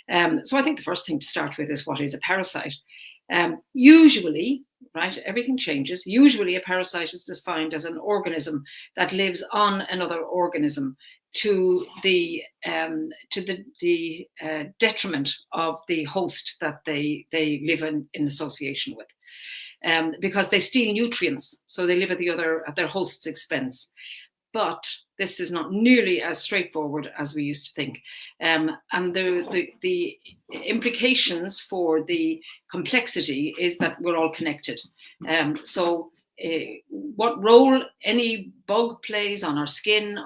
So I think the first thing to start with is, what is a parasite? Usually, right, everything changes. Usually a parasite is defined as an organism that lives on another organism to the detriment of the host that they live in association with. Because they steal nutrients, so they live at their host's expense. But this is not nearly as straightforward as we used to think. And the implications for the complexity is that we're all connected. What role any bug plays on our skin,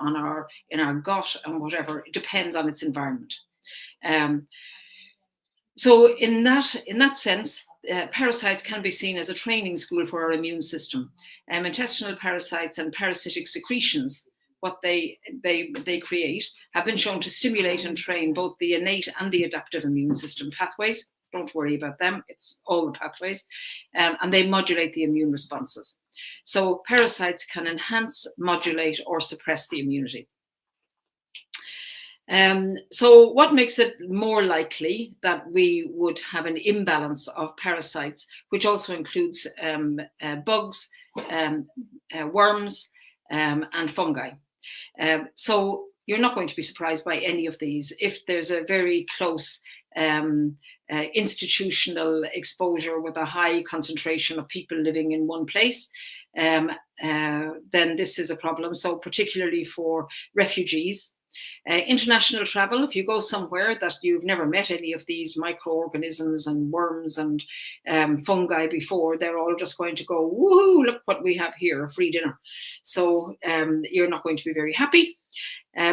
in our gut, and whatever, it depends on its environment. So in that sense, parasites can be seen as a training school for our immune system. Intestinal parasites and parasitic secretions, what they create, have been shown to stimulate and train both the innate and the adaptive immune system pathways. Don't worry about them, it's all the pathways. And they modulate the immune responses. So parasites can enhance, modulate, or suppress the immunity. So what makes it more likely that we would have an imbalance of parasites, which also includes bugs, worms, and fungi? So you're not going to be surprised by any of these. If there's a very close institutional exposure with a high concentration of people living in one place, then this is a problem. So particularly for refugees. International travel, if you go somewhere that you've never met any of these microorganisms and worms and fungi before, they're all just going to go, woohoo, look what we have here, a free dinner. So you're not going to be very happy.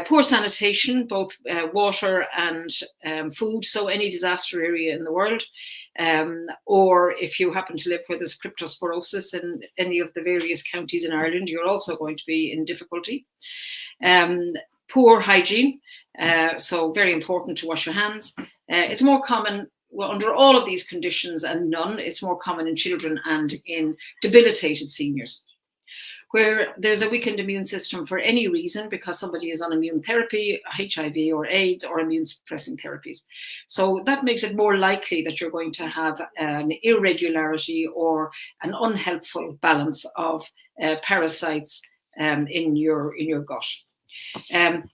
Poor sanitation, both water and food, so any disaster area in the world, or if you happen to live where there's cryptosporosis in any of the various counties in Ireland, you're also going to be in difficulty. Poor hygiene, so very important to wash your hands. It's more common under all of these conditions and none, it's more common in children and in debilitated seniors. Where there's a weakened immune system for any reason, because somebody is on immune therapy, HIV or AIDS, or immune suppressing therapies. So that makes it more likely that you're going to have an irregularity or an unhelpful balance of parasites in your gut.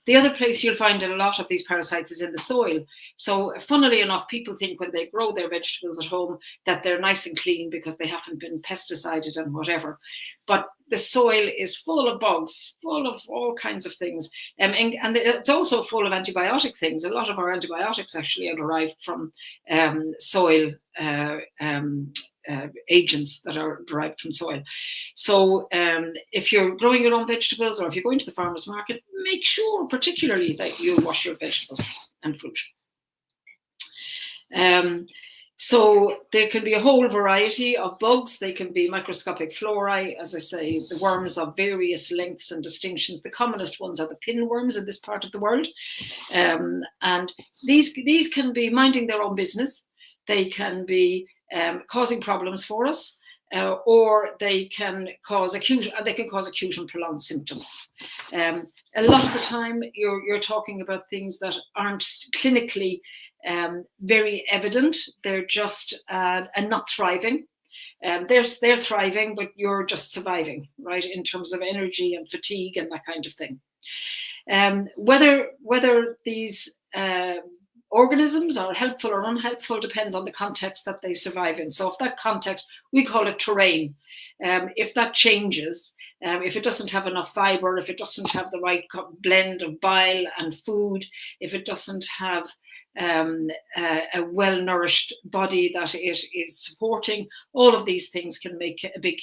The other place you'll find a lot of these parasites is in the soil. So funnily enough, people think when they grow their vegetables at home that they're nice and clean because they haven't been pesticided and whatever. But the soil is full of bugs, full of all kinds of things. And it's also full of antibiotic things. A lot of our antibiotics actually are derived from soil agents that are derived from soil. So if you're growing your own vegetables, or if you're going to the farmer's market, make sure particularly that you wash your vegetables and fruit. So there can be a whole variety of bugs. They can be microscopic flori, as I say, the worms of various lengths and distinctions. The commonest ones are the pinworms in this part of the world. And these can be minding their own business. They can be causing problems for us, or they can cause acute and prolonged symptoms. A lot of the time, you're talking about things that aren't clinically very evident. They're just not thriving. They're thriving, but you're just surviving, right? In terms of energy and fatigue and that kind of thing. Whether these organisms are helpful or unhelpful depends on the context that they survive in. So if that context, we call it terrain. If that changes, if it doesn't have enough fiber, if it doesn't have the right blend of bile and food, if it doesn't have a well-nourished body that it is supporting, all of these things can make a big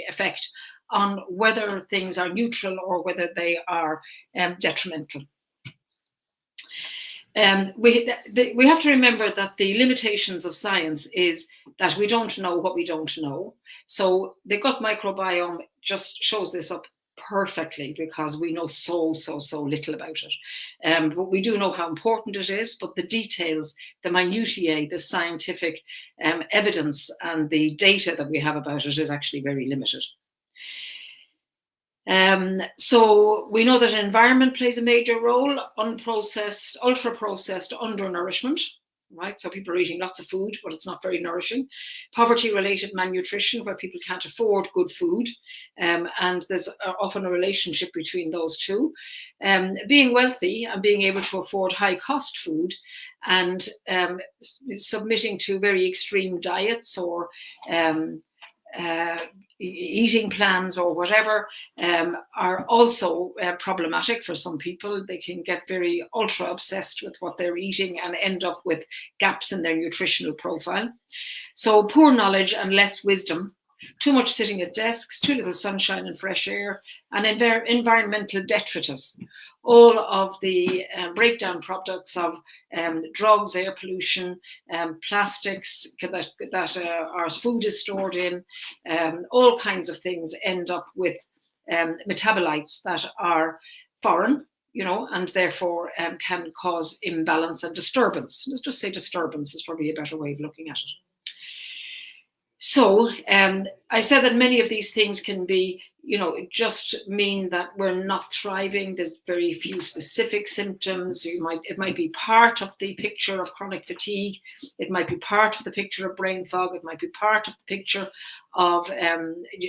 effect on whether things are neutral or whether they are detrimental. We have to remember that the limitations of science is that we don't know what we don't know. So the gut microbiome just shows this up perfectly, because we know so little about it. But we do know how important it is, but the details, the minutiae, the scientific evidence and the data that we have about it is actually very limited. So we know that environment plays a major role: unprocessed, ultra-processed undernourishment, right? So people are eating lots of food, but it's not very nourishing. Poverty-related malnutrition, where people can't afford good food, and there's often a relationship between those two. Being wealthy and being able to afford high-cost food, and submitting to very extreme diets or uh, eating plans or whatever, are also problematic for some people. They can get very ultra obsessed with what they're eating and end up with gaps in their nutritional profile. So poor knowledge and less wisdom, too much sitting at desks, too little sunshine and fresh air, and environmental detritus. All of the breakdown products of drugs, air pollution, plastics that our food is stored in, all kinds of things end up with metabolites that are foreign, and therefore can cause imbalance and disturbance. Let's just say disturbance is probably a better way of looking at it. So I said that many of these things can be, just mean that we're not thriving. There's very few specific symptoms. It might be part of the picture of chronic fatigue. It might be part of the picture of brain fog. It might be part of the picture of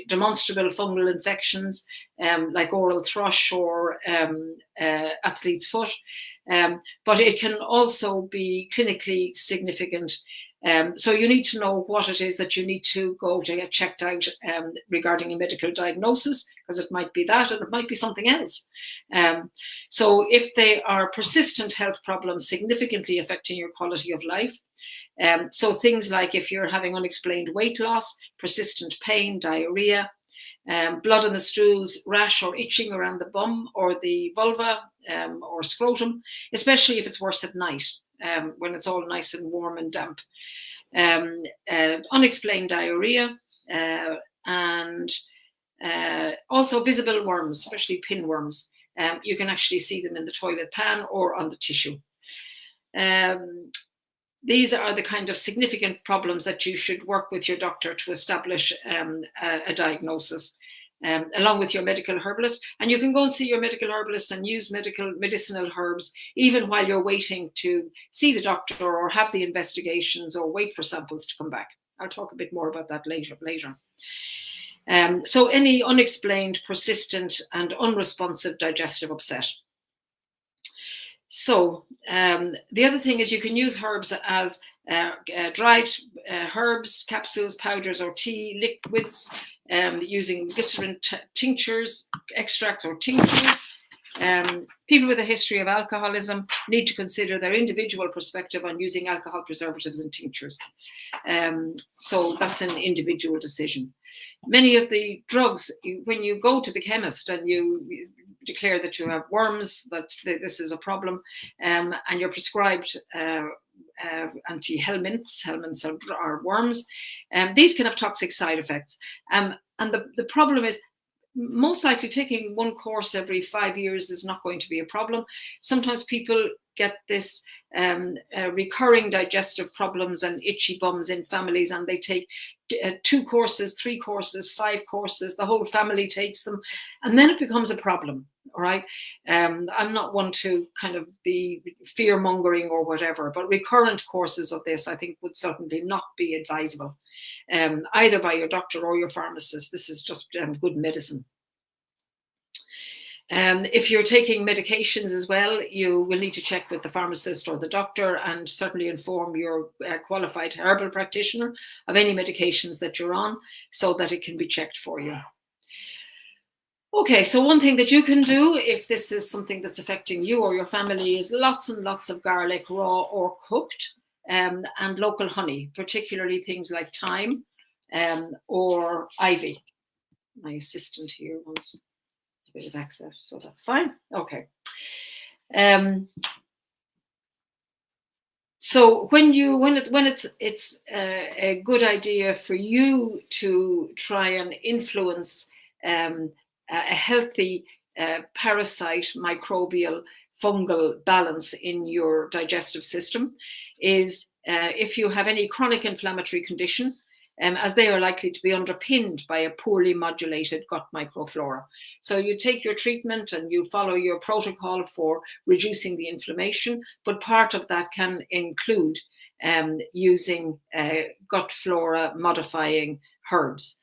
demonstrable fungal infections like oral thrush or athlete's foot. But it can also be clinically significant. So you need to know what it is that you need to go to get checked out regarding a medical diagnosis, because it might be that and it might be something else. So if they are persistent health problems significantly affecting your quality of life, so things like if you're having unexplained weight loss, persistent pain, diarrhea, blood in the stools, rash or itching around the bum or the vulva or scrotum, especially if it's worse at night when it's all nice and warm and damp. Unexplained diarrhea and also visible worms, especially pinworms. You can actually see them in the toilet pan or on the tissue. These are the kind of significant problems that you should work with your doctor to establish a diagnosis, along with your medical herbalist. And you can go and see your medical herbalist and use medicinal herbs even while you're waiting to see the doctor or have the investigations or wait for samples to come back. I'll talk a bit more about that later. So any unexplained, persistent and unresponsive digestive upset. So the other thing is you can use herbs as dried herbs, capsules, powders or tea, liquids, using glycerin tinctures, extracts or tinctures. People with a history of alcoholism need to consider their individual perspective on using alcohol preservatives and tinctures. So that's an individual decision. Many of the drugs, when you go to the chemist and you declare that you have worms, that this is a problem, and you're prescribed anti-helminths. Helminths are worms. These can have toxic side effects. And the problem is, most likely taking one course every 5 years is not going to be a problem. Sometimes people get this recurring digestive problems and itchy bums in families, and they take 2 courses, 3 courses, 5 courses, the whole family takes them, and then it becomes a problem. All right. I'm not one to kind of be fear mongering or whatever, but recurrent courses of this, I think, would certainly not be advisable, either by your doctor or your pharmacist. This is just good medicine. If you're taking medications as well, you will need to check with the pharmacist or the doctor, and certainly inform your qualified herbal practitioner of any medications that you're on, so that it can be checked for you. Okay, so one thing that you can do if this is something that's affecting you or your family is lots and lots of garlic, raw or cooked, and local honey, particularly things like thyme or ivy. My assistant here wants a bit of access, so that's fine. Okay. So when it's a good idea for you to try and influence a healthy parasite, microbial, fungal balance in your digestive system is if you have any chronic inflammatory condition, as they are likely to be underpinned by a poorly modulated gut microflora. So you take your treatment and you follow your protocol for reducing the inflammation, but part of that can include using gut flora modifying herbs.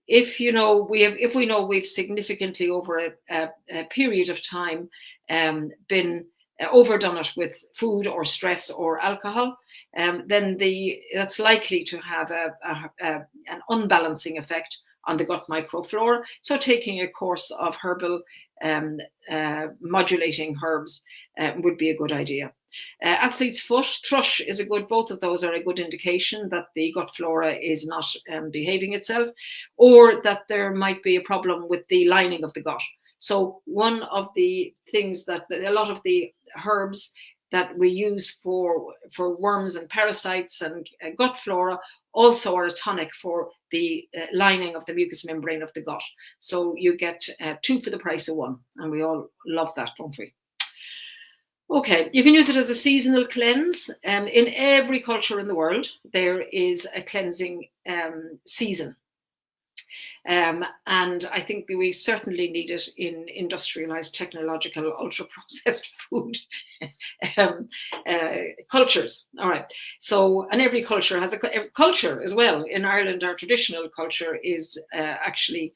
If we know we've significantly over a period of time been overdone it with food or stress or alcohol, then that's likely to have an unbalancing effect on the gut microflora. So taking a course of herbal modulating herbs would be a good idea. Athlete's foot, thrush is both of those are a good indication that the gut flora is not behaving itself, or that there might be a problem with the lining of the gut. So one of the things that a lot of the herbs that we use for worms and parasites and gut flora also are a tonic for the lining of the mucous membrane of the gut. So you get 2 for the price of 1, and we all love that, don't we? Okay, you can use it as a seasonal cleanse. In every culture in the world, there is a cleansing season. And I think that we certainly need it in industrialized, technological, ultra-processed food cultures. All right. So, and every culture has a culture as well. In Ireland, our traditional culture is actually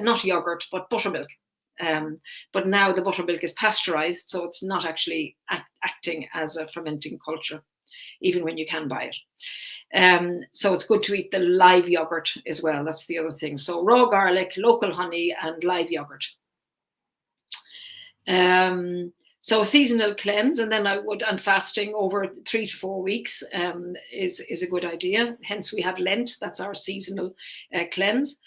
not yogurt, but buttermilk. But now the buttermilk is pasteurized, so it's not actually acting as a fermenting culture, even when you can buy it. So it's good to eat the live yogurt as well. That's the other thing. So raw garlic, local honey, and live yogurt. So seasonal cleanse, and then and fasting over 3 to 4 weeks is a good idea. Hence we have Lent. That's our seasonal cleanse.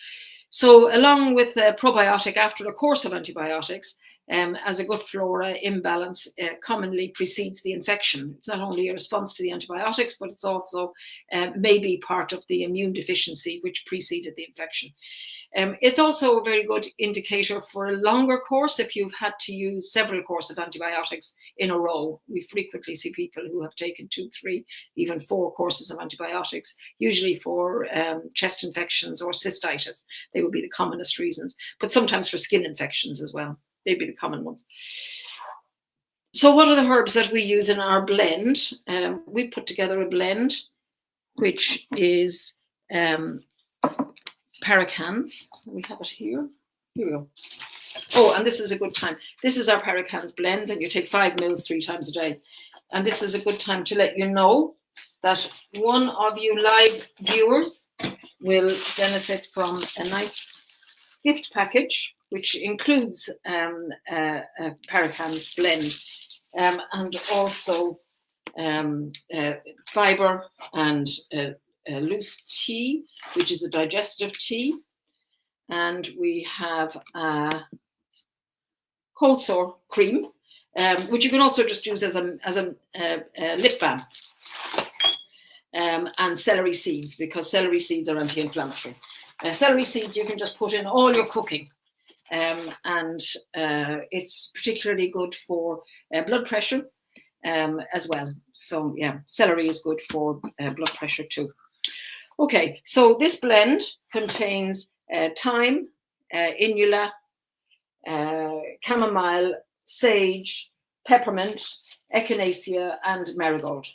So along with probiotic after a course of antibiotics, as a gut flora imbalance commonly precedes the infection. It's not only a response to the antibiotics, but it's also maybe part of the immune deficiency which preceded the infection. It's also a very good indicator for a longer course if you've had to use several courses of antibiotics in a row. We frequently see people who have taken 2, 3, even 4 courses of antibiotics, usually for chest infections or cystitis. They would be the commonest reasons, but sometimes for skin infections as well. They'd be the common ones. So what are the herbs that we use in our blend? We put together a blend, which is Paracans. We have it here. Here we go. Oh, and this is a good time. This is our Paracans blends, and you take 5 mils 3 times a day. And this is a good time to let you know that one of you live viewers will benefit from a nice gift package, which includes a Paracans blend and also fiber and loose tea, which is a digestive tea. And we have cold sore cream, which you can also just use as a lip balm. And celery seeds, because celery seeds are anti-inflammatory. Celery seeds you can just put in all your cooking. And it's particularly good for blood pressure as well. So yeah, celery is good for blood pressure too. Okay, so this blend contains thyme, inula, chamomile, sage, peppermint, echinacea, and marigold.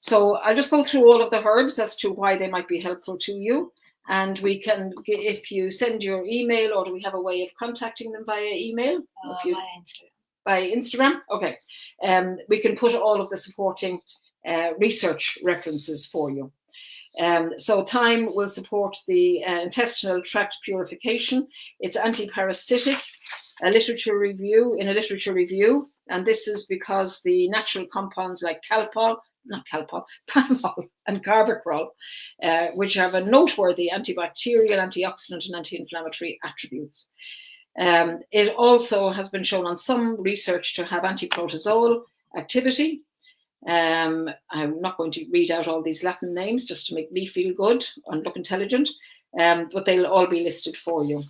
So I'll just go through all of the herbs as to why they might be helpful to you. And we can, if you send your email, or do we have a way of contacting them via email? Via Instagram. By Instagram? Okay. We can put all of the supporting research references for you. So thyme will support the intestinal tract purification. It's anti-parasitic. In a literature review, and this is because the natural compounds like palmol and carvacrol, which have a noteworthy antibacterial, antioxidant, and anti-inflammatory attributes. It also has been shown on some research to have antiprotozoal activity. I'm not going to read out all these Latin names just to make me feel good and look intelligent, but they'll all be listed for you.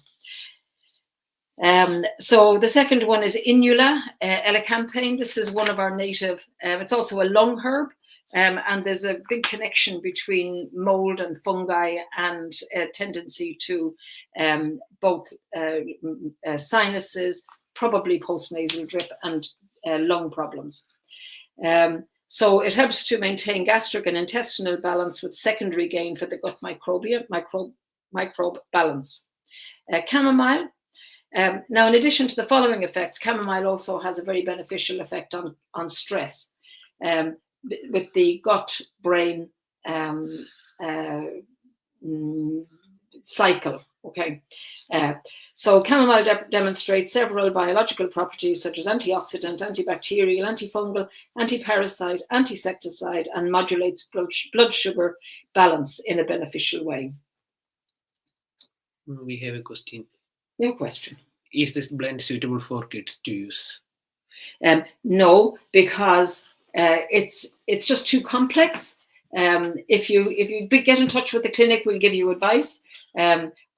So the second one is Inula elecampane. This is one of our native, it's also a lung herb, and there's a big connection between mold and fungi and a tendency to both sinuses, probably postnasal drip, and lung problems. So it helps to maintain gastric and intestinal balance with secondary gain for the gut microbe balance. Chamomile. Now, in addition to the following effects, chamomile also has a very beneficial effect on stress with the gut-brain cycle. Okay, so chamomile demonstrates several biological properties such as antioxidant, antibacterial, antifungal, antiparasite, antisecticide, and modulates blood sugar balance in a beneficial way. We have a question. No question. Is this blend suitable for kids to use? No, because it's just too complex. If you get in touch with the clinic, we'll give you advice.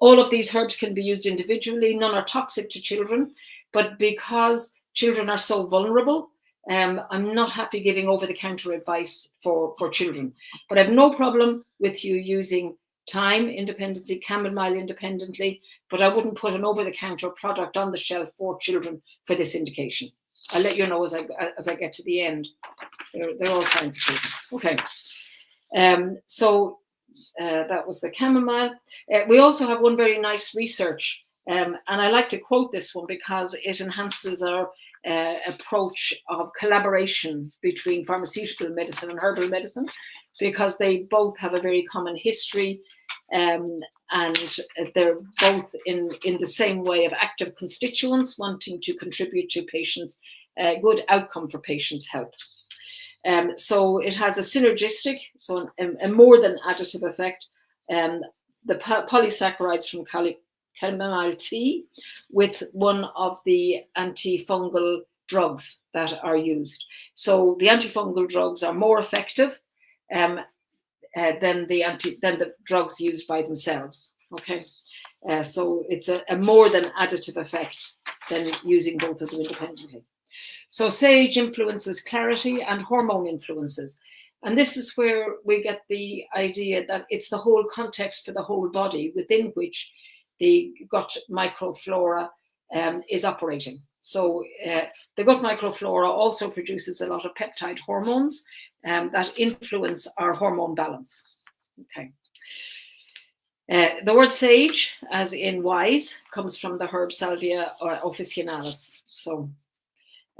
All of these herbs can be used individually. None are toxic to children, but because children are so vulnerable, I'm not happy giving over-the-counter advice for children. But I have no problem with you using thyme independently, chamomile independently, but I wouldn't put an over-the-counter product on the shelf for children for this indication. I'll let you know as I get to the end. They're all fine for children. Okay. So that was the chamomile. We also have one very nice research, and I like to quote this one because it enhances our approach of collaboration between pharmaceutical medicine and herbal medicine, because they both have a very common history, and they're both in the same way of active constituents wanting to contribute to patients' good outcome for patients' health. So it has a synergistic, so a more than additive effect. The polysaccharides from chamomile tea with one of the antifungal drugs that are used. So the antifungal drugs are more effective than the drugs used by themselves. Okay, so it's a more than additive effect than using both of them independently. So sage influences clarity and hormone influences. And this is where we get the idea that it's the whole context for the whole body within which the gut microflora is operating. So the gut microflora also produces a lot of peptide hormones that influence our hormone balance. Okay. The word sage, as in wise, comes from the herb Salvia officinalis. So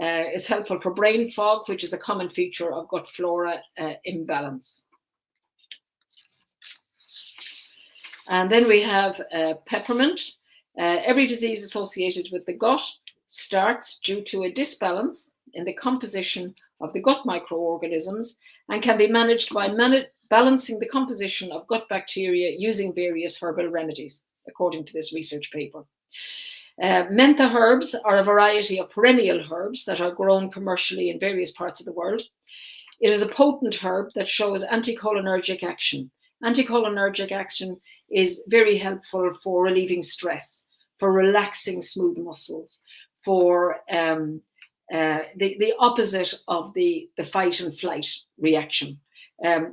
it's helpful for brain fog, which is a common feature of gut flora imbalance. And then we have peppermint. Every disease associated with the gut starts due to a disbalance in the composition of the gut microorganisms and can be managed by balancing the composition of gut bacteria using various herbal remedies, according to this research paper. Mentha herbs are a variety of perennial herbs that are grown commercially in various parts of the world. It is a potent herb that shows anticholinergic action. Anticholinergic action is very helpful for relieving stress, for relaxing smooth muscles, for the opposite of the fight and flight reaction.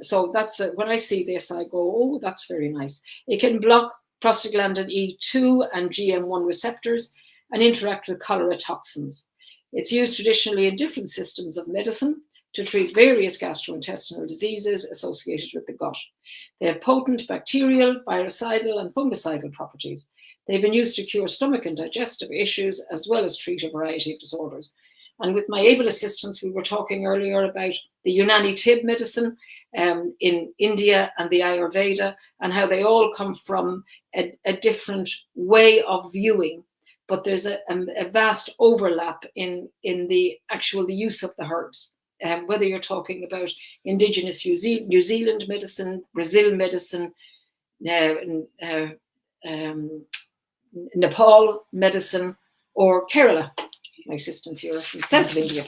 So that's when I see this, I go, oh, that's very nice. It can block prostaglandin E2 and GM1 receptors and interact with cholera toxins. It's used traditionally in different systems of medicine to treat various gastrointestinal diseases associated with the gut. They have potent bacterial, virucidal, and fungicidal properties. They've been used to cure stomach and digestive issues, as well as treat a variety of disorders. And with my able assistants, we were talking earlier about the Unani Tib medicine in India and the Ayurveda, and how they all come from a different way of viewing, but there's a vast overlap in the use of the herbs. Whether you're talking about indigenous New Zealand medicine, Brazil medicine, Nepal medicine, or Kerala. My assistants here are from south of India.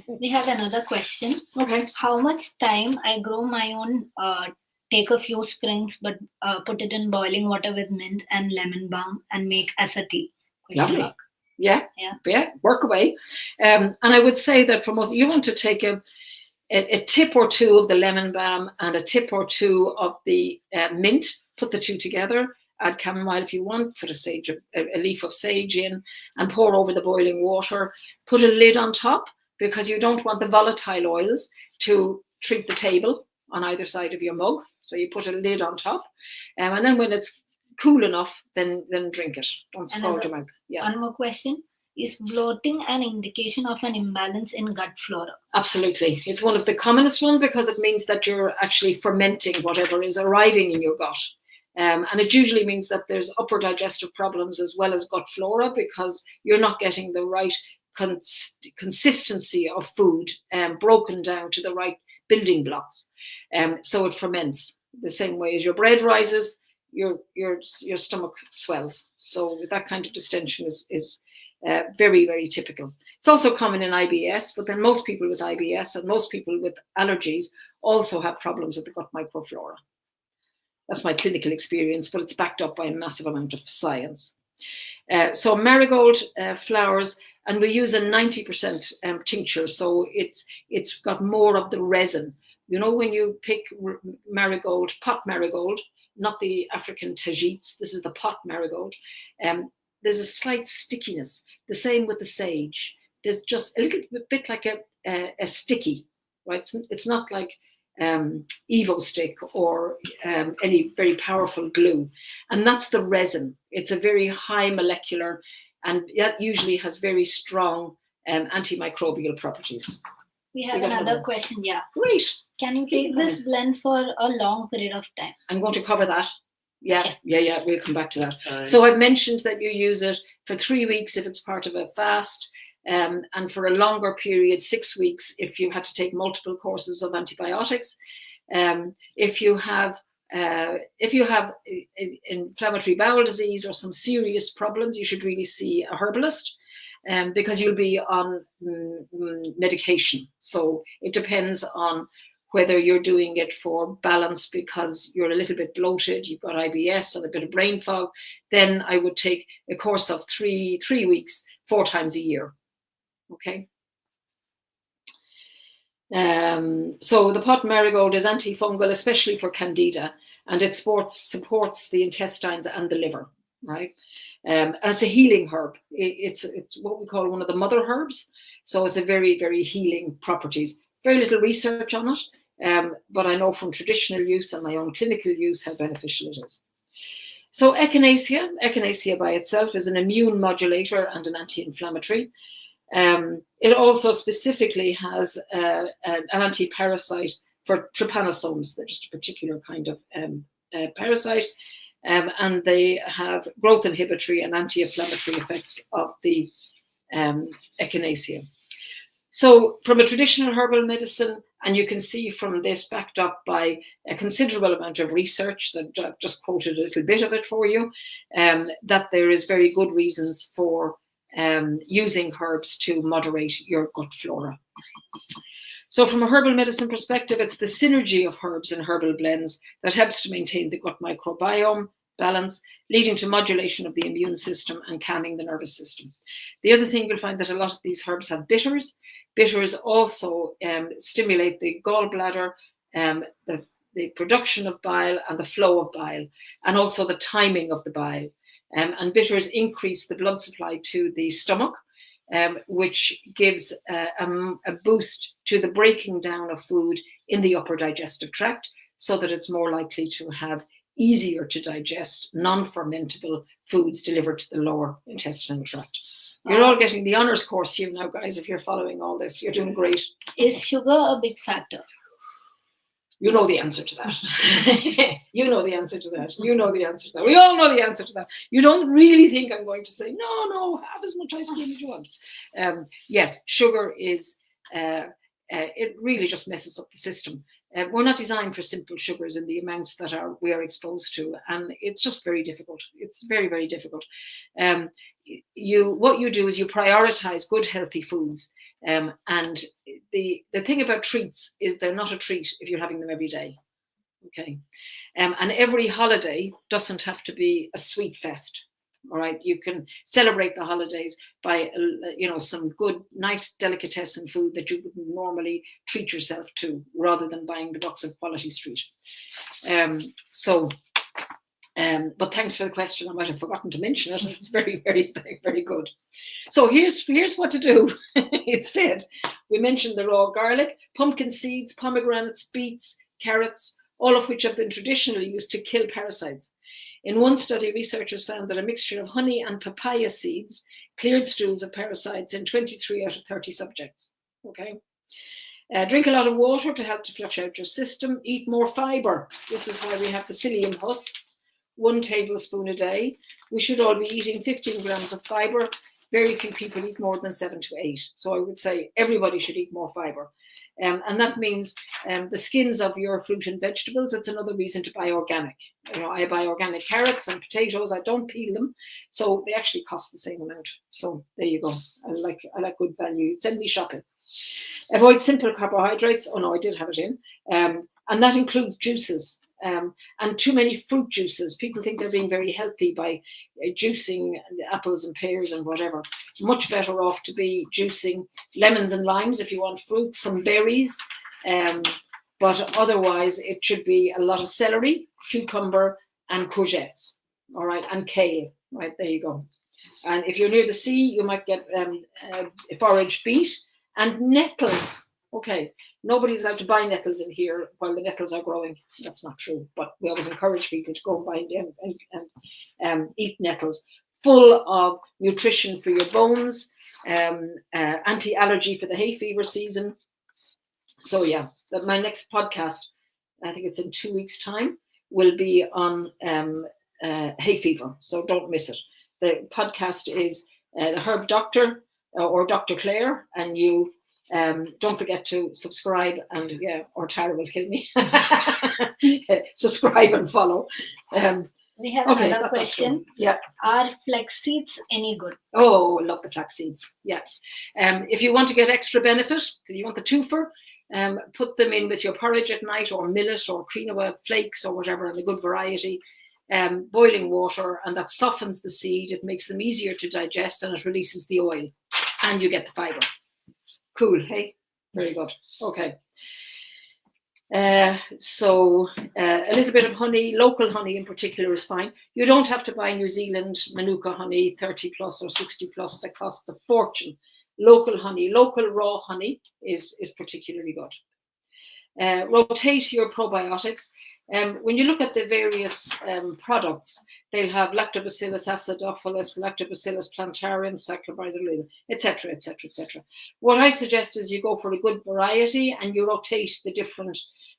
We have another question. Okay. How much time I grow my own, take a few springs, but put it in boiling water with mint and lemon balm and make as a tea? Lovely. Yeah. Work away. And I would say that for most, you want to take a tip or two of the lemon balm and a tip or two of the mint, put the two together, add chamomile if you want, put a leaf of sage in and pour over the boiling water. Put a lid on top because you don't want the volatile oils to treat the table on either side of your mug. So you put a lid on top, and then when it's cool enough, then drink it. Don't scald your mouth. Yeah. One more question. Is bloating an indication of an imbalance in gut flora? Absolutely. It's one of the commonest ones because it means that you're actually fermenting whatever is arriving in your gut. And it usually means that there's upper digestive problems as well as gut flora because you're not getting the right consistency of food broken down to the right building blocks. So it ferments the same way as your bread rises, your stomach swells. So that kind of distension is very, very typical. It's also common in IBS, but then most people with IBS and most people with allergies also have problems with the gut microflora. That's my clinical experience, but it's backed up by a massive amount of science. So marigold flowers, and we use a 90% tincture, so it's got more of the resin. You know, when you pick marigold, pot marigold, not the African tajites, this is the pot marigold, there's a slight stickiness. The same with the sage. There's just a little bit like a sticky, right? It's not like Evo stick or any very powerful glue. And that's the resin. It's a very high molecular, and that usually has very strong antimicrobial properties. We have another question, yeah. Great. Can you take this blend for a long period of time? I'm going to cover that. Yeah, Okay. yeah, we'll come back to that. So I've mentioned that you use it for 3 weeks if it's part of a fast, and for a longer period, 6 weeks, if you had to take multiple courses of antibiotics. If you have inflammatory bowel disease or some serious problems, you should really see a herbalist, because you'll be on medication. So it depends on whether you're doing it for balance because you're a little bit bloated, you've got IBS and a bit of brain fog, then I would take a course of three weeks, 4 times a year. Okay. So the pot marigold is antifungal, especially for candida, and it supports the intestines and the liver, right? And it's a healing herb. It's what we call one of the mother herbs. So it's a very, very healing properties. Very little research on it, but I know from traditional use and my own clinical use how beneficial it is. So echinacea by itself is an immune modulator and an anti-inflammatory. It also specifically has an anti-parasite for trypanosomes. They're just a particular kind of parasite, and they have growth inhibitory and anti-inflammatory effects of the echinacea. So from a traditional herbal medicine, and you can see from this backed up by a considerable amount of research that I've just quoted a little bit of it for you, that there is very good reasons for using herbs to moderate your gut flora. So from a herbal medicine perspective, it's the synergy of herbs and herbal blends that helps to maintain the gut microbiome balance, leading to modulation of the immune system and calming the nervous system. The other thing you'll find that a lot of these herbs have bitters. Bitters also stimulate the gallbladder, the production of bile and the flow of bile, and also the timing of the bile. And bitters increase the blood supply to the stomach, which gives a boost to the breaking down of food in the upper digestive tract, so that it's more likely to have easier to digest, non-fermentable foods delivered to the lower intestinal tract. You're all getting the honors course here now, guys. If you're following all this, you're doing great. Is sugar a big factor? You know the answer to that. You know the answer to that. You know the answer to that. We all know the answer to that. You don't really think I'm going to say, no, have as much ice cream as you want. Yes, sugar is, it really just messes up the system. We're not designed for simple sugars in the amounts that we are exposed to, and it's just very difficult. It's very, very difficult. What you do is you prioritize good, healthy foods. And the thing about treats is they're not a treat if you're having them every day. Okay. And every holiday doesn't have to be a sweet fest. All right. You can celebrate the holidays by, some good, nice delicatessen food that you wouldn't normally treat yourself to, rather than buying the box of Quality Street. But thanks for the question. I might have forgotten to mention it. It's very, very, very, very good. So here's what to do instead. We mentioned the raw garlic, pumpkin seeds, pomegranates, beets, carrots, all of which have been traditionally used to kill parasites. In one study, researchers found that a mixture of honey and papaya seeds cleared stools of parasites in 23 out of 30 subjects. Okay. Drink a lot of water to help to flush out your system. Eat more fibre. This is why we have the psyllium husks, 1 tablespoon a day. We should all be eating 15 grams of fibre. Very few people eat more than 7 to 8. So I would say everybody should eat more fibre. And that means the skins of your fruit and vegetables. It's another reason to buy organic. I buy organic carrots and potatoes. I don't peel them, so they actually cost the same amount. So there you go. I like good value. Send me shopping. Avoid simple carbohydrates. Oh no, I did have it in. And that includes juices. And too many fruit juices. People think they're being very healthy by juicing apples and pears and whatever. Much better off to be juicing lemons and limes if you want fruit, some berries. But otherwise, it should be a lot of celery, cucumber, and courgettes. All right, and kale. Right, there you go. And if you're near the sea, you might get foraged beet and nettles. Okay, nobody's allowed to buy nettles in here while the nettles are growing. That's not true, but we always encourage people to go and buy and eat nettles. Full of nutrition for your bones, anti-allergy for the hay fever season. So yeah, my next podcast, I think it's in 2 weeks' time, will be on hay fever. So don't miss it. The podcast is the Herb Doctor or Dr. Claire, and you don't forget to subscribe, and or Tara will kill me. Subscribe and follow. We have another question. Yeah. Are flax seeds any good? Oh, I love the flax seeds. Yeah. If you want to get extra benefit, you want the twofer, put them in with your porridge at night, or millet or quinoa flakes or whatever, and a good variety. Boiling water, and that softens the seed. It makes them easier to digest, and it releases the oil, and you get the fiber. Cool, hey? Very good. Okay. So a little bit of honey, local honey in particular, is fine. You don't have to buy New Zealand Manuka honey, 30 plus or 60 plus, that costs a fortune. Local honey, local raw honey is particularly good. Rotate your probiotics. When you look at the various products, they'll have Lactobacillus acidophilus, Lactobacillus plantarum, Saccharomyces, etc., etc., etc. What I suggest is you go for a good variety and you rotate the different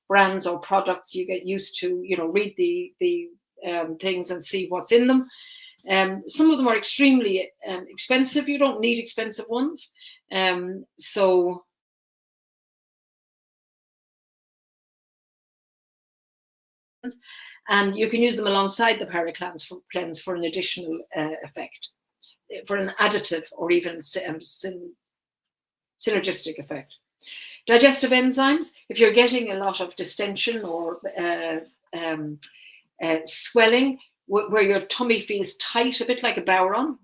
brands or products. You get used to, read the things and see what's in them. Some of them are extremely expensive. You don't need expensive ones. And you can use them alongside the paraclans for an additional effect, for an additive or even synergistic effect. Digestive enzymes, if you're getting a lot of distension or swelling, where your tummy feels tight, a bit like a Bowron,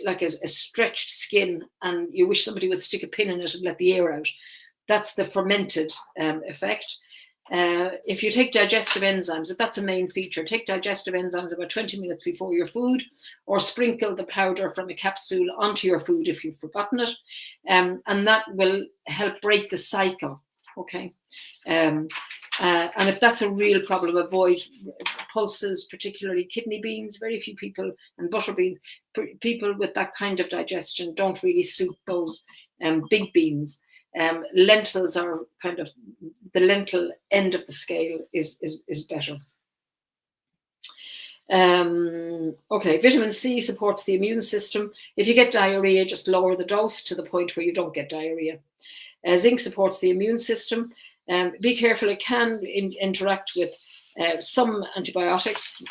like a stretched skin, and you wish somebody would stick a pin in it and let the air out, that's the fermented effect. If you take digestive enzymes, if that's a main feature, take digestive enzymes about 20 minutes before your food, or sprinkle the powder from a capsule onto your food if you've forgotten it, and that will help break the cycle. Okay, and if that's a real problem, avoid pulses, particularly kidney beans. Very few people, and butter beans. People with that kind of digestion don't really suit those big beans. Lentils are kind of the lentil end of the scale is better. Okay, vitamin C supports the immune system. If you get diarrhea, just lower the dose to the point where you don't get diarrhea. Zinc supports the immune system. Be careful, it can interact with some antibiotics,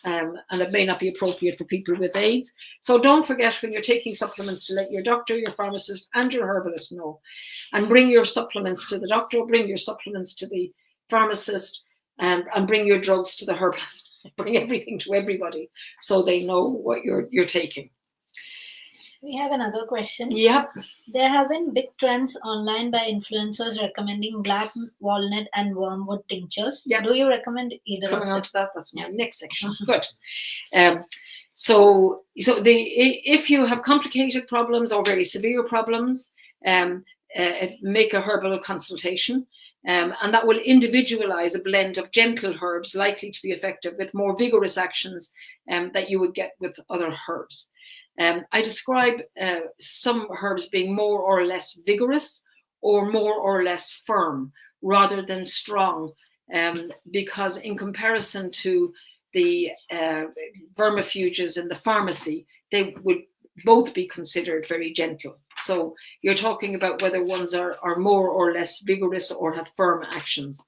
and it may not be appropriate for people with AIDS. So don't forget, when you're taking supplements, to let your doctor, your pharmacist, and your herbalist know. And bring your supplements to the doctor, bring your supplements to the pharmacist, and bring your drugs to the herbalist. Bring everything to everybody so they know what you're taking. We have another question. Yep. There have been big trends online by influencers recommending black walnut and wormwood tinctures. Yep. Do you recommend either Coming of on to that, that's my next section. Good. So if you have complicated problems or very severe problems, make a herbal consultation, and that will individualize a blend of gentle herbs likely to be effective with more vigorous actions that you would get with other herbs. I describe some herbs being more or less vigorous or more or less firm rather than strong, because in comparison to the vermifuges in the pharmacy, they would both be considered very gentle. So you're talking about whether ones are more or less vigorous or have firm actions.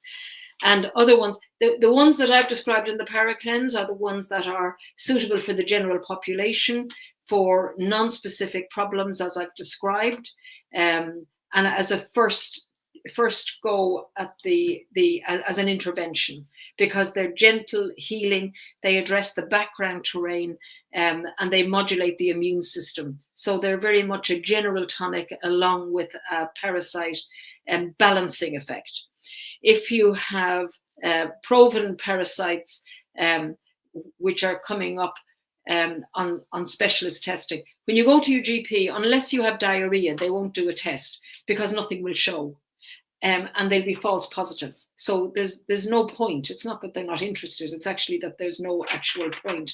And other ones, the ones that I've described in the Paracleanse are the ones that are suitable for the general population, for non-specific problems as I've described, and as a first go at as an intervention, because they're gentle, healing, they address the background terrain, and they modulate the immune system. So they're very much a general tonic along with a parasite balancing effect. If you have proven parasites, which are coming up on specialist testing, when you go to your GP, unless you have diarrhea, they won't do a test because nothing will show. And they'll be false positives. So there's no point. It's not that they're not interested. It's actually that there's no actual point.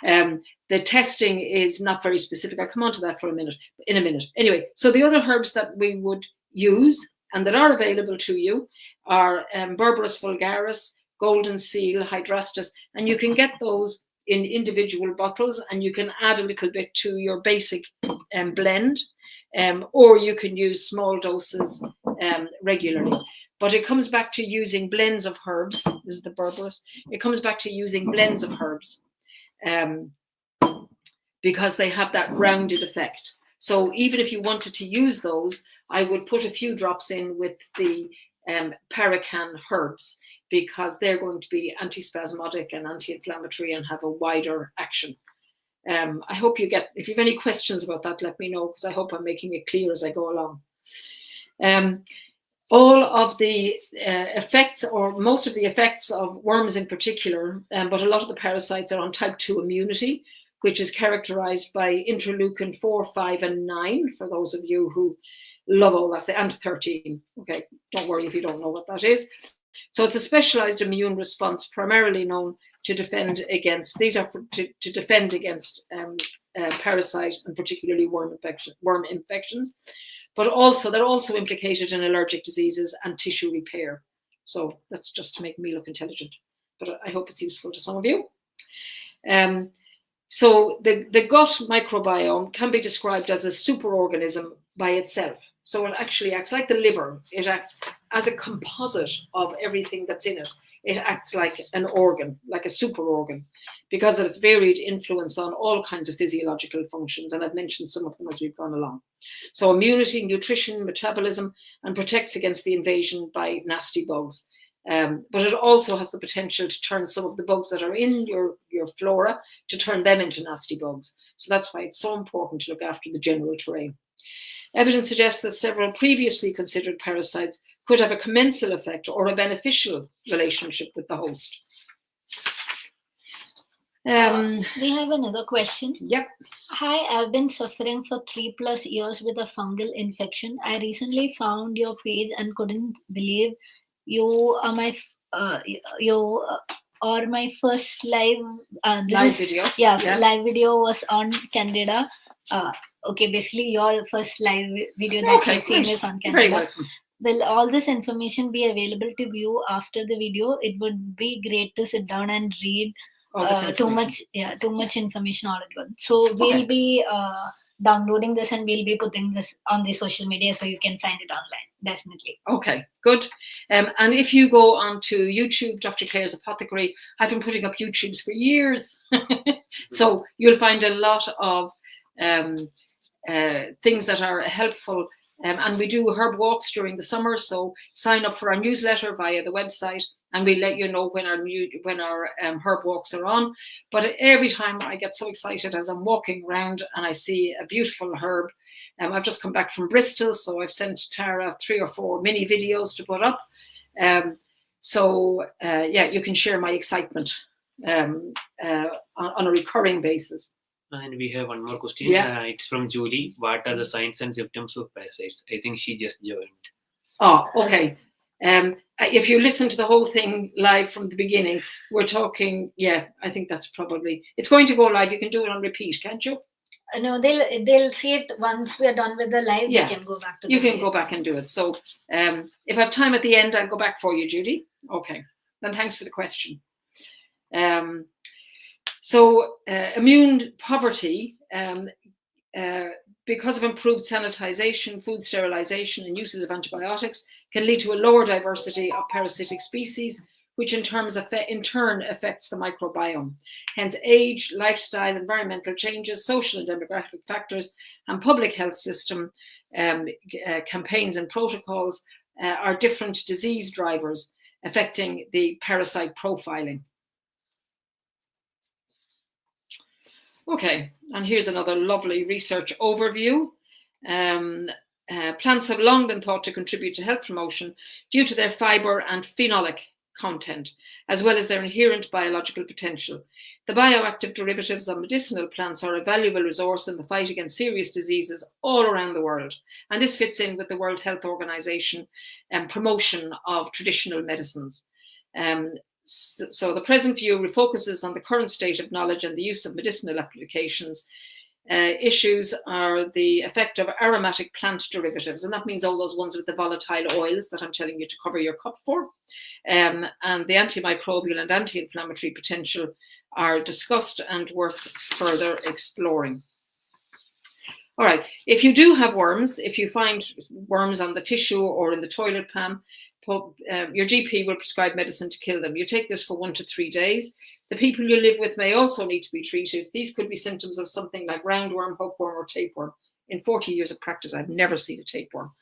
The testing is not very specific. I'll come on to that in a minute. Anyway, so the other herbs that we would use and that are available to you are Berberis vulgaris, golden seal, hydrastis, and you can get those in individual bottles, and you can add a little bit to your basic blend. Or you can use small doses regularly. But it comes back to using blends of herbs. This is the Berberis. It comes back to using blends of herbs because they have that rounded effect. So even if you wanted to use those, I would put a few drops in with the Paracan herbs, because they're going to be antispasmodic and anti-inflammatory and have a wider action. I hope you get, if you have any questions about that, let me know, because I hope I'm making it clear as I go along. All of the effects, or most of the effects of worms in particular, but a lot of the parasites are on type 2 immunity, which is characterized by interleukin 4, 5, and 9, for those of you who love all that, and 13. Okay, don't worry if you don't know what that is. So it's a specialized immune response primarily known to defend against, these are to defend against parasite and particularly worm infections, but also they're also implicated in allergic diseases and tissue repair. So that's just to make me look intelligent, but I hope it's useful to some of you. So the gut microbiome can be described as a superorganism by itself. So it actually acts like the liver. It acts as a composite of everything that's in it. It acts like an organ, like a super organ, because of its varied influence on all kinds of physiological functions. And I've mentioned some of them as we've gone along. So immunity, nutrition, metabolism, and protects against the invasion by nasty bugs. But it also has the potential to turn some of the bugs that are in your flora, to turn them into nasty bugs. So that's why it's so important to look after the general terrain. Evidence suggests that several previously considered parasites could have a commensal effect or a beneficial relationship with the host. We have another question. Yep. Hi, I've been suffering for 3+ years with a fungal infection. I recently found your page and couldn't believe you are my first live video. Live video was on candida. Okay, basically your first live video that you've seen is on candida. Very welcome. Will all this information be available to view after the video? It would be great to sit down and read too much information all at once. So we'll be downloading this and we'll be putting this on the social media so you can find it online. Definitely. Okay, good. And if you go onto YouTube, Dr. Clare's Apothecary, I've been putting up YouTubes for years. So you'll find a lot of things that are helpful. And we do herb walks during the summer. So sign up for our newsletter via the website, and we let you know when our herb walks are on. But every time I get so excited as I'm walking around and I see a beautiful herb. I've just come back from Bristol, so I've sent Tara 3 or 4 mini videos to put up. You can share my excitement on a recurring basis. And we have one more question. Yeah. It's from Julie. What are the signs and symptoms of parasites? I think she just joined. Oh, okay. If you listen to the whole thing live from the beginning, we're talking, I think that's probably, it's going to go live. You can do it on repeat, can't you? No, they'll see it once we're done with the live. Yeah. We can go back to you can go back and do it. So if I have time at the end, I'll go back for you, Judy. Okay, then thanks for the question. Immune poverty, because of improved sanitization, food sterilization, and uses of antibiotics, can lead to a lower diversity of parasitic species, which in turn affects the microbiome. Hence, age, lifestyle, environmental changes, social and demographic factors, and public health system campaigns and protocols are different disease drivers affecting the parasite profiling. Okay, and here's another lovely research overview. Plants have long been thought to contribute to health promotion due to their fiber and phenolic content, as well as their inherent biological potential. The bioactive derivatives of medicinal plants are a valuable resource in the fight against serious diseases all around the world. And this fits in with the World Health Organization promotion of traditional medicines. So the present view refocuses on the current state of knowledge and the use of medicinal applications. Issues are the effect of aromatic plant derivatives, and that means all those ones with the volatile oils that I'm telling you to cover your cup for. And the antimicrobial and anti-inflammatory potential are discussed and worth further exploring. All right, if you do have worms, if you find worms on the tissue or in the toilet pan, your GP will prescribe medicine to kill them. You take this for 1 to 3 days. The people you live with may also need to be treated. These could be symptoms of something like roundworm, hookworm, or tapeworm. In 40 years of practice, I've never seen a tapeworm.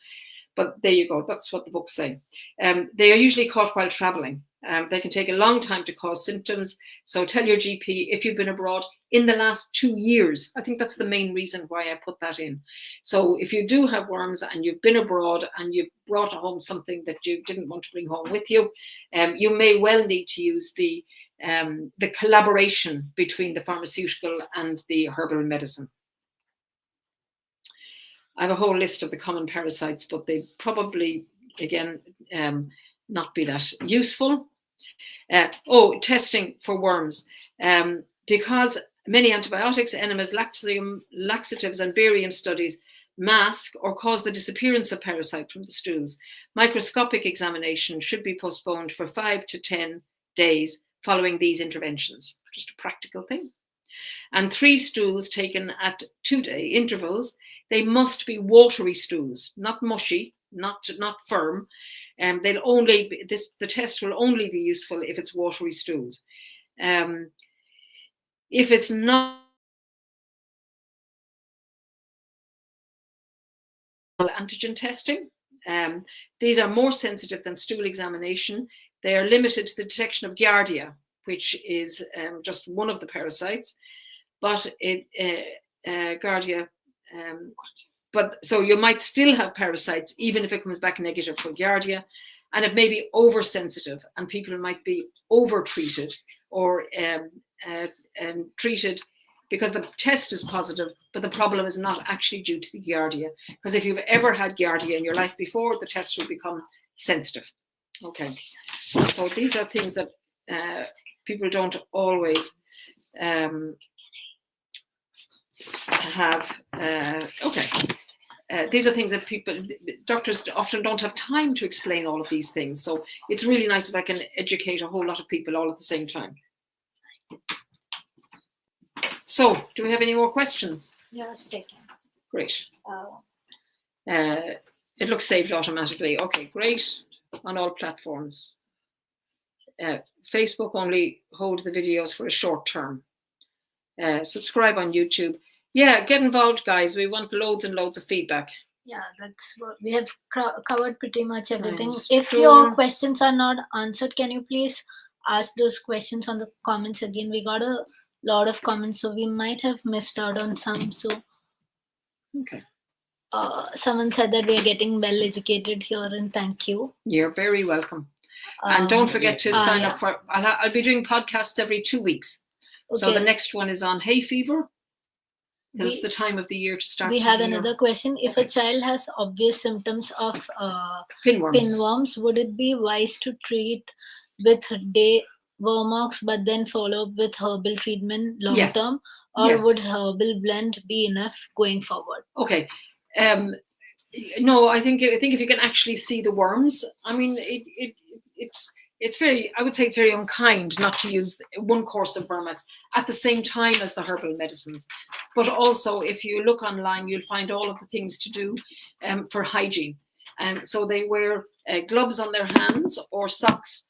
But there you go. That's what the books say. They are usually caught while traveling. They can take a long time to cause symptoms. So tell your GP if you've been abroad in the last 2 years. I think that's the main reason why I put that in. So if you do have worms and you've been abroad and you've brought home something that you didn't want to bring home with you, you may well need to use the collaboration between the pharmaceutical and the herbal medicine. I have a whole list of the common parasites, but they probably, again, not be that useful. Testing for worms. Because many antibiotics, enemas, laxatives, and barium studies mask or cause the disappearance of parasite from the stools, microscopic examination should be postponed for 5 to 10 days following these interventions. Just a practical thing. And 3 stools taken at 2-day intervals. They must be watery stools, not mushy, not firm. They'll only be, the test will only be useful if it's watery stools. If it's not antigen testing, these are more sensitive than stool examination. They are limited to the detection of Giardia, which is just one of the parasites, but Giardia. But so you might still have parasites even if it comes back negative for Giardia, and it may be oversensitive, and people might be over-treated or treated because the test is positive, but the problem is not actually due to the Giardia. Because if you've ever had Giardia in your life before, the test will become sensitive. Okay, so these are things that people don't always have. These are things that doctors often don't have time to explain all of these things. So it's really nice if I can educate a whole lot of people all at the same time. So, do we have any more questions? Just checking. Great. It looks saved automatically. Okay, great. On all platforms. Facebook only hold the videos for a short term. Subscribe on YouTube. Yeah, get involved, guys. We want loads and loads of feedback. Yeah, that's what we have covered pretty much everything. Nice. If Cool. your questions are not answered, can you please ask those questions on the comments again? We got a lot of comments, so we might have missed out on some. So, Okay. Someone said that we are getting well educated here, and thank you. You're very welcome. And don't forget to sign up for. I'll be doing podcasts every 2 weeks. Okay. So the next one is on hay fever. Because it's the time of the year to start. We have another question. If a child has obvious symptoms of pinworms, would it be wise to treat with day Vermox but then follow up with herbal treatment long term, or would herbal blend be enough going forward? Okay. No, I think if you can actually see the worms, I mean, it's very, I would say it's very unkind not to use one course of Vermax at the same time as the herbal medicines. But also, if you look online, you'll find all of the things to do for hygiene. And so they wear gloves on their hands or socks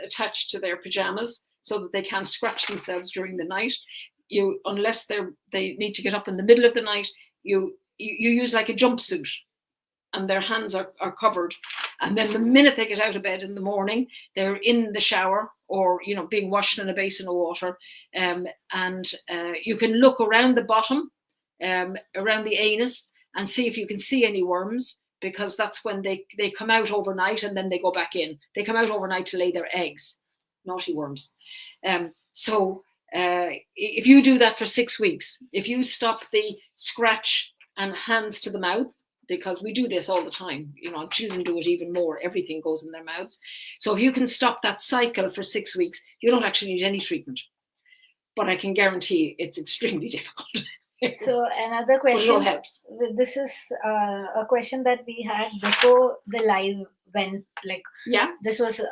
attached to their pajamas so that they can't scratch themselves during the night. Unless they need to get up in the middle of the night, you use like a jumpsuit, and their hands are covered. And then the minute they get out of bed in the morning, they're in the shower or, being washed in a basin of water. And you can look around the bottom, around the anus, and see if you can see any worms, because that's when they come out overnight and then they go back in. They come out overnight to lay their eggs, naughty worms. So if you do that for 6 weeks, if you stop the scratch and hands to the mouth, because we do this all the time, children do it even more, everything goes in their mouths. So if you can stop that cycle for 6 weeks, you don't actually need any treatment. But I can guarantee it's extremely difficult. So another question. But it all helps. This is a question that we had before the live went. This was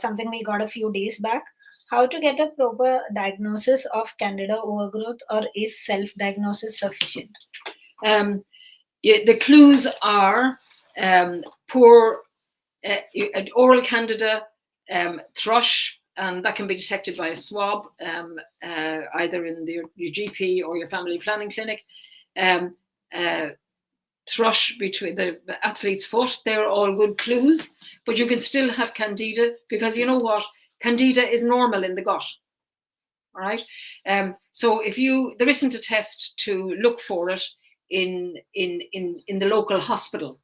something we got a few days back. How to get a proper diagnosis of candida overgrowth, or is self-diagnosis sufficient? The clues are poor oral candida, thrush, and that can be detected by a swab, either in your GP or your family planning clinic. Thrush between the athlete's foot, they're all good clues, but you can still have candida, because you know what? Candida is normal in the gut. All right. So there isn't a test to look for it in the local hospital.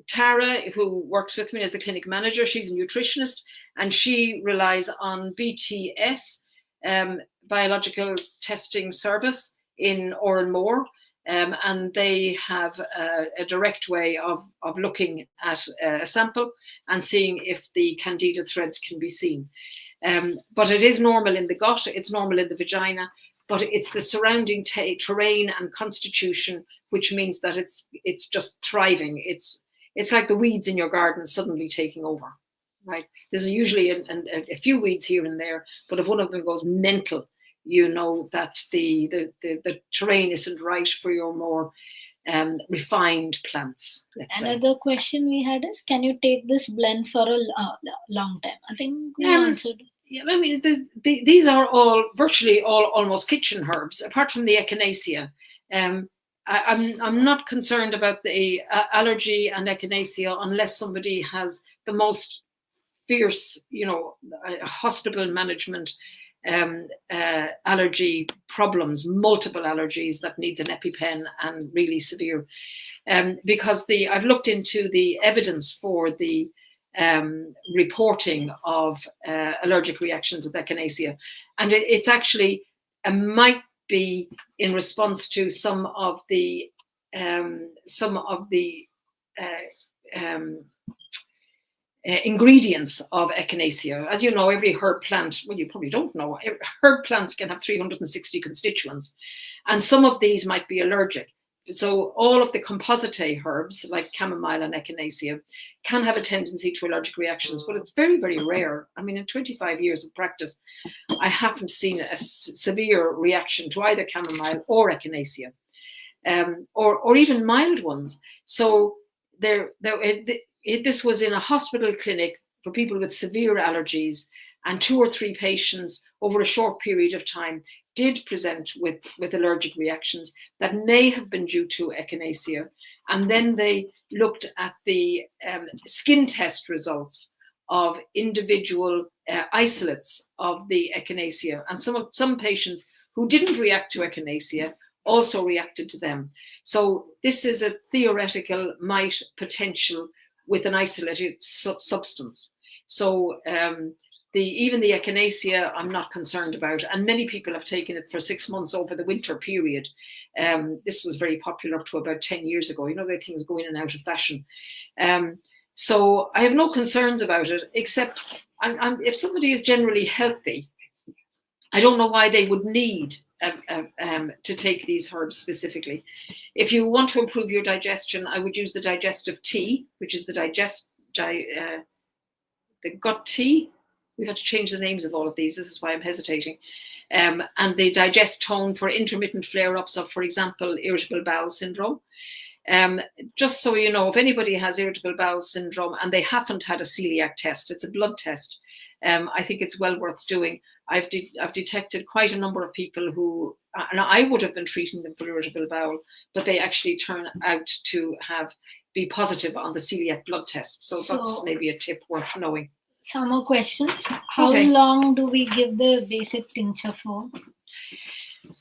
Tara, who works with me as the clinic manager, she's a nutritionist, and she relies on BTS, Biological Testing Service in Oranmore, and they have a direct way of looking at a sample and seeing if the candida threads can be seen. But it is normal in the gut, it's normal in the vagina, but it's the surrounding terrain and constitution, which means that it's just thriving. It's like the weeds in your garden suddenly taking over, right? There's usually a few weeds here and there, but if one of them goes mental, you know that the terrain isn't right for your more refined plants. Another question we had is, can you take this blend for a long time? I think we answered. Yeah, I mean, these are all virtually all almost kitchen herbs, apart from the echinacea. I'm not concerned about the allergy and echinacea unless somebody has the most fierce, hospital management allergy problems, multiple allergies that needs an EpiPen and really severe. Because I've looked into the evidence for the reporting of allergic reactions with echinacea, and it's actually might be in response to some of the ingredients of echinacea. As you know, every herb plant, well, you probably don't know, herb plants can have 360 constituents, and some of these might be allergic. So all of the composite herbs like chamomile and echinacea can have a tendency to allergic reactions, but it's very, very rare. I mean, in 25 years of practice, I haven't seen a severe reaction to either chamomile or echinacea, or even mild ones. So this was in a hospital clinic for people with severe allergies, and 2 or 3 patients over a short period of time did present with allergic reactions that may have been due to echinacea. And then they looked at the skin test results of individual isolates of the echinacea. And some patients who didn't react to echinacea also reacted to them. So this is a theoretical potential with an isolated substance. So even the echinacea, I'm not concerned about. And many people have taken it for 6 months over the winter period. This was very popular up to about 10 years ago. You know, the things go in and out of fashion. So I have no concerns about it, except if somebody is generally healthy, I don't know why they would need to take these herbs specifically. If you want to improve your digestion, I would use the digestive tea, which is the gut tea. We've had to change the names of all of these. This is why I'm hesitating. And the digest tone for intermittent flare-ups of, for example, irritable bowel syndrome. Just so you know, if anybody has irritable bowel syndrome and they haven't had a celiac test, it's a blood test. I think it's well worth doing. I've detected quite a number of people who, and I would have been treating them for irritable bowel, but they actually turn out to be positive on the celiac blood test. So that's maybe a tip worth knowing. Some more questions. How long do we give the basic tincture for?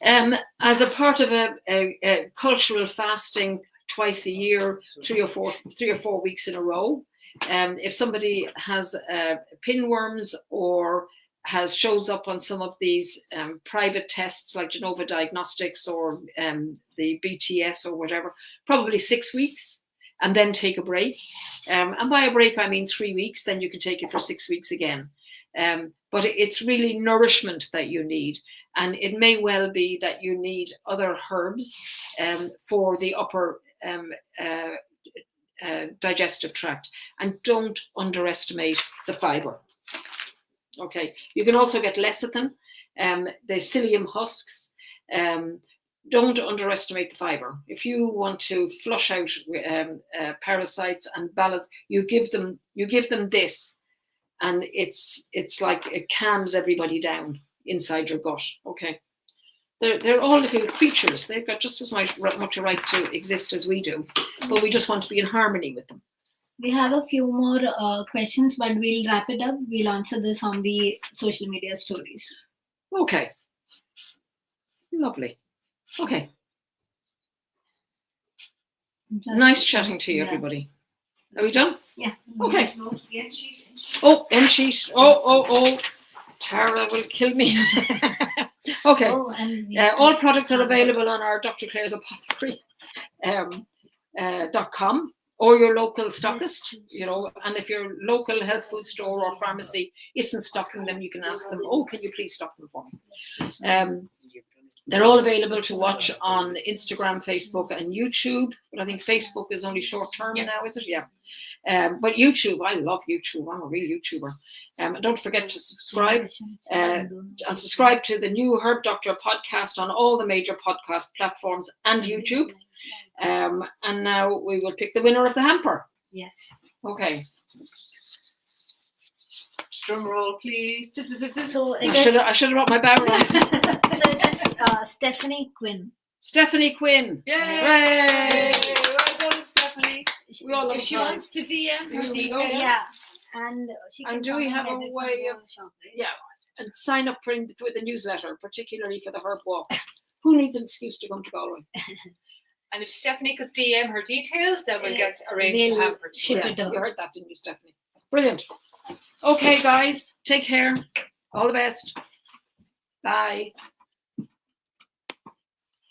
As a part of a cultural fasting twice a year, 3 or 4 weeks in a row. If somebody has pinworms or shows up on some of these private tests like Genova Diagnostics or the BTS or whatever, probably 6 weeks, and then take a break. And by a break, I mean 3 weeks, then you can take it for 6 weeks again. But it's really nourishment that you need. And it may well be that you need other herbs for the upper digestive tract. And don't underestimate the fiber. Okay, you can also get lecithin, the psyllium husks. Don't underestimate the fiber. If you want to flush out parasites and balance, you give them this, and it's like it calms everybody down inside your gut. Okay, they're all little creatures. They've got just as much a right to exist as we do, but we just want to be in harmony with them. We have a few more questions, but we'll wrap it up. We'll answer this on the social media stories. Okay. Lovely. Okay. Nice chatting to you, everybody. Are we done? Yeah. Okay. Oh, end sheet. Oh. Tara will kill me. Okay. All products are available on our Dr. Clare's Apothecary .com or your local stockist, you know, and if your local health food store or pharmacy isn't stocking them, you can ask them, can you please stock them for me? They're all available to watch on Instagram, Facebook, and YouTube. But I think Facebook is only short term now, is it? Yeah. But YouTube, I love YouTube. I'm a real YouTuber. And don't forget to subscribe and subscribe to the new Herb Doctor podcast on all the major podcast platforms and YouTube. And now we will pick the winner of the hamper. Yes. Okay. Drum roll, please. So I should have brought my barrel on. So it is Stephanie Quinn. Stephanie Quinn. Yay! Hooray! Well done, Stephanie. We all love If she wants to DM her details. Yeah. And do we have a way of and sign up for the newsletter, particularly for the Herb Walk? Who needs an excuse to come to Galway? And if Stephanie could DM her details, then we'll get arranged to have her ship it up. You heard that, didn't you, Stephanie? Brilliant. Okay, guys, take care. All the best. Bye.